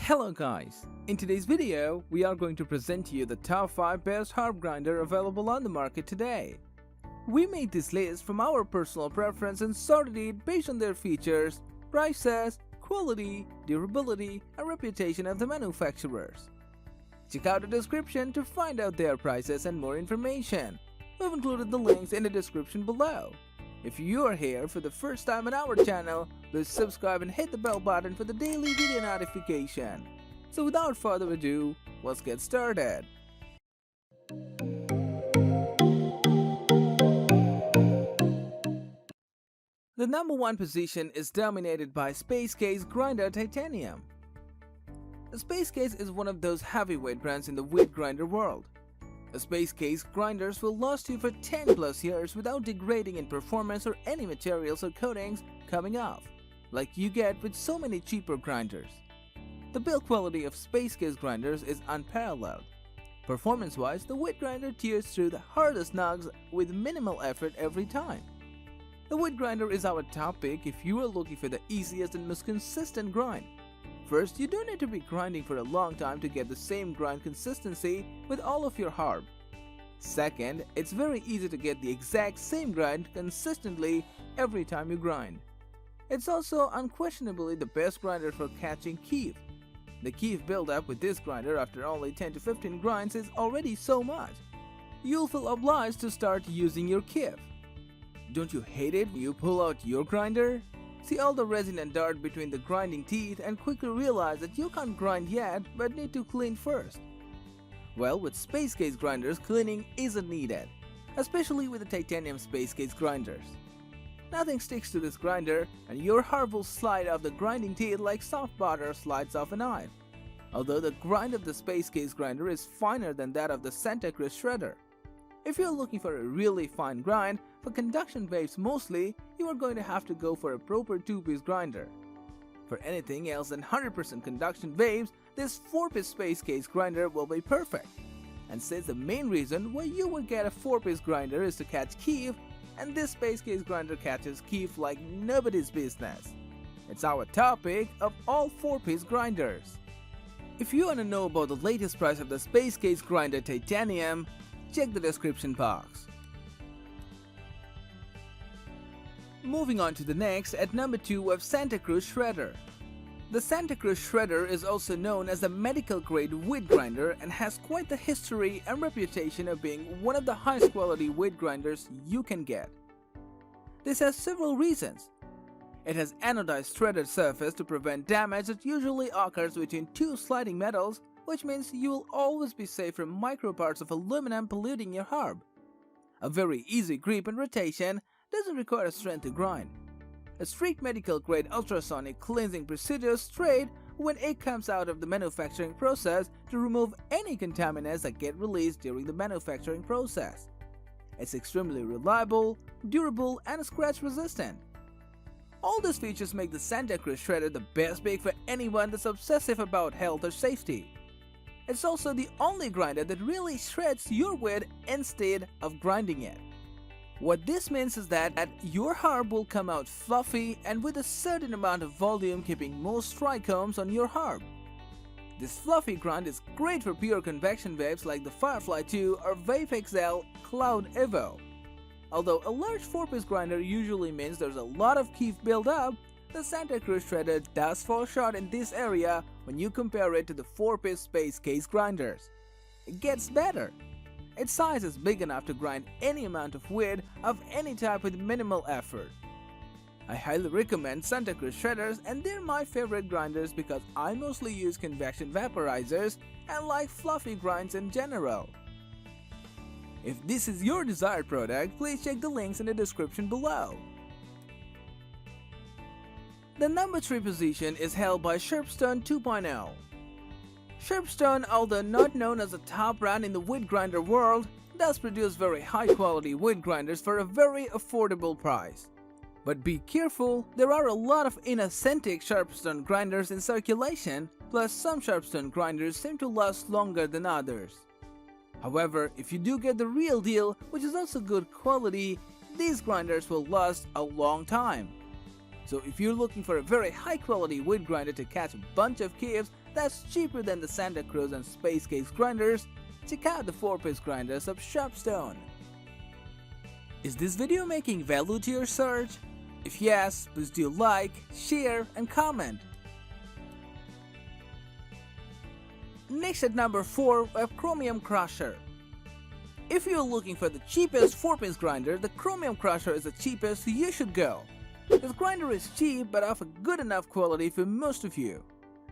Hello guys, in today's video we are going to present to you the top 5 best herb grinder available on the market today. We made this list from our personal preference and sorted it based on their features, prices, quality, durability, and reputation of the manufacturers. Check out the description to find out their prices and more information. We've included the links in the description below. If you are here for the first time on our channel, please subscribe and hit the bell button for the daily video notification. So without further ado, let's get started. The number 1 position is dominated by Spacecase Grinder Titanium. The Spacecase is one of those heavyweight brands in the wheat grinder world. The Spacecase grinders will last you for 10 plus years without degrading in performance or any materials or coatings coming off, like you get with so many cheaper grinders. The build quality of Spacecase grinders is unparalleled. Performance-wise, the wheat grinder tears through the hardest nugs with minimal effort every time. The wheat grinder is our top pick if you are looking for the easiest and most consistent grind. First, you don't need to be grinding for a long time to get the same grind consistency with all of your herb. Second, it's very easy to get the exact same grind consistently every time you grind. It's also unquestionably the best grinder for catching keef. The keef buildup with this grinder after only 10 to 15 grinds is already so much. You'll feel obliged to start using your keef. Don't you hate it when you pull out your grinder? See all the resin and dirt between the grinding teeth and quickly realize that you can't grind yet but need to clean first. Well, with Spacecase grinders, cleaning isn't needed, especially with the titanium Spacecase grinders. Nothing sticks to this grinder and your herb will slide off the grinding teeth like soft butter slides off a knife. Although the grind of the Spacecase grinder is finer than that of the Santa Cruz shredder. If you're looking for a really fine grind, for conduction waves mostly, you are going to have to go for a proper 2-piece grinder. For anything else than 100% conduction waves, this 4-piece Spacecase grinder will be perfect. And since the main reason why you would get a 4-piece grinder is to catch keef, and this Spacecase grinder catches keef like nobody's business. It's our top pick of all 4-piece grinders. If you want to know about the latest price of the Spacecase grinder Titanium, check the description box. Moving on to the next, at number 2 we have Santa Cruz Shredder. The Santa Cruz Shredder is also known as a medical grade wheat grinder and has quite the history and reputation of being one of the highest quality wheat grinders you can get. This has several reasons. It has anodized threaded surface to prevent damage that usually occurs between 2 sliding metals, which means you will always be safe from microparts of aluminum polluting your herb. A very easy grip and rotation doesn't require strength to grind. A strict medical grade ultrasonic cleansing procedure straight when it comes out of the manufacturing process to remove any contaminants that get released during the manufacturing process. It's extremely reliable, durable, and scratch resistant. All these features make the Santa Cruz Shredder the best pick for anyone that's obsessive about health or safety. It's also the only grinder that really shreds your wheat instead of grinding it. What this means is that your herb will come out fluffy and with a certain amount of volume, keeping most trichomes on your herb. This fluffy grind is great for pure convection waves like the Firefly 2 or Vape XL Cloud Evo. Although a large 4-piece grinder usually means there's a lot of keef build-up, the Santa Cruz Shredder does fall short in this area when you compare it to the 4-piece Spacecase grinders. It gets better. Its size is big enough to grind any amount of wheat of any type with minimal effort. I highly recommend Santa Cruz Shredders, and they're my favorite grinders because I mostly use convection vaporizers and like fluffy grinds in general. If this is your desired product, please check the links in the description below. The number 3 position is held by Sharpstone 2.0. Sharpstone, although not known as a top brand in the wheat grinder world, does produce very high quality wheat grinders for a very affordable price. But be careful, there are a lot of inauthentic Sharpstone grinders in circulation, plus some Sharpstone grinders seem to last longer than others. However, if you do get the real deal, which is also good quality, these grinders will last a long time. So if you're looking for a very high quality wheat grinder to catch a bunch of keefs that's cheaper than the Santa Cruz and Spacecase grinders, check out the 4-piece grinders of Sharpstone. Is this video making value to your search? If yes, please do like, share and comment. Next at number 4, we have Chromium Crusher. If you're looking for the cheapest 4-piece grinder, the Chromium Crusher is the cheapest you should go. This grinder is cheap but of a good enough quality for most of you.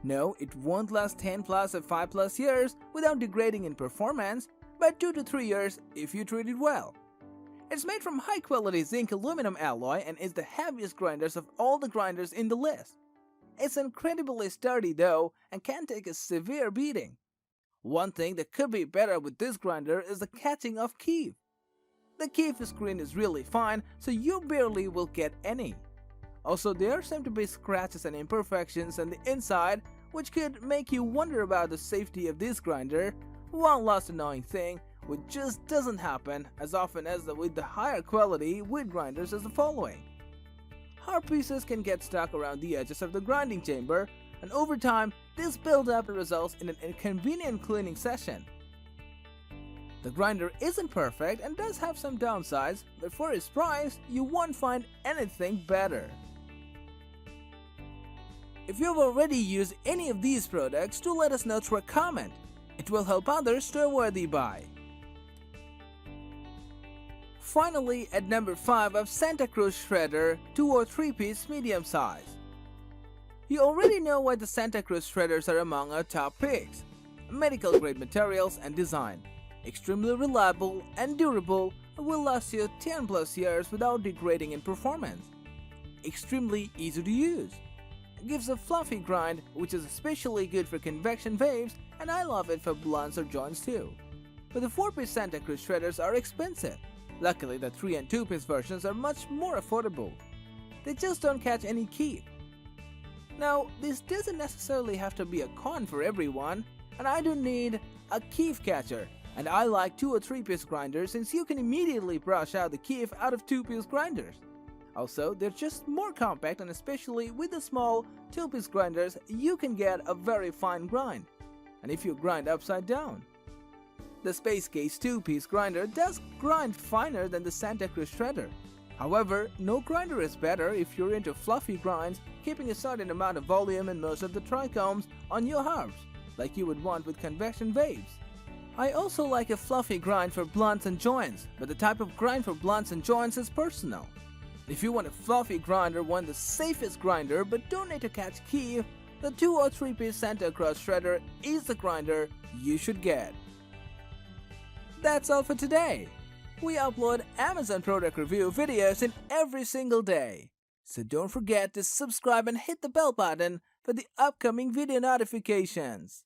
No, it won't last 10 plus or 5 plus years without degrading in performance, but 2 to 3 years if you treat it well. It's made from high quality zinc aluminum alloy and is the heaviest grinders of all the grinders in the list. It's incredibly sturdy though and can take a severe beating. One thing that could be better with this grinder is the catching of keef. The keef screen is really fine, so you barely will get any. Also, there seem to be scratches and imperfections on the inside which could make you wonder about the safety of this grinder. One last annoying thing which just doesn't happen as often as with the higher quality wheat grinders is the following. Hard pieces can get stuck around the edges of the grinding chamber, and over time this build-up results in an inconvenient cleaning session. The grinder isn't perfect and does have some downsides, but for its price, you won't find anything better. If you've already used any of these products, do let us know through a comment. It will help others to avoid the buy. Finally, at number 5 of Santa Cruz Shredder 2 or 3-piece medium size. You already know why the Santa Cruz Shredders are among our top picks. Medical grade materials and design. Extremely reliable and durable, and will last you 10 plus years without degrading in performance. Extremely easy to use. It gives a fluffy grind which is especially good for convection waves, and I love it for blunts or joints too. But the 4-piece Santa Cruz Shredders are expensive. Luckily, the 3 and 2-piece versions are much more affordable. They just don't catch any keef. Now, this doesn't necessarily have to be a con for everyone, and I don't need a keef catcher, and I like 2 or 3-piece grinders since you can immediately brush out the keef out of 2-piece grinders. Also, they're just more compact, and especially with the small 2-piece grinders, you can get a very fine grind, and if you grind upside down. The Spacecase 2-piece grinder does grind finer than the Santa Cruz Shredder. However, no grinder is better if you're into fluffy grinds, keeping a certain amount of volume in most of the trichomes on your halves, like you would want with convection waves. I also like a fluffy grind for blunts and joints, but the type of grind for blunts and joints is personal. If you want a fluffy grinder, want the safest grinder but don't need to catch keef, the 2 or 3-piece Santa Cruz Shredder is the grinder you should get. That's all for today. We upload Amazon product review videos in every single day. So don't forget to subscribe and hit the bell button for the upcoming video notifications.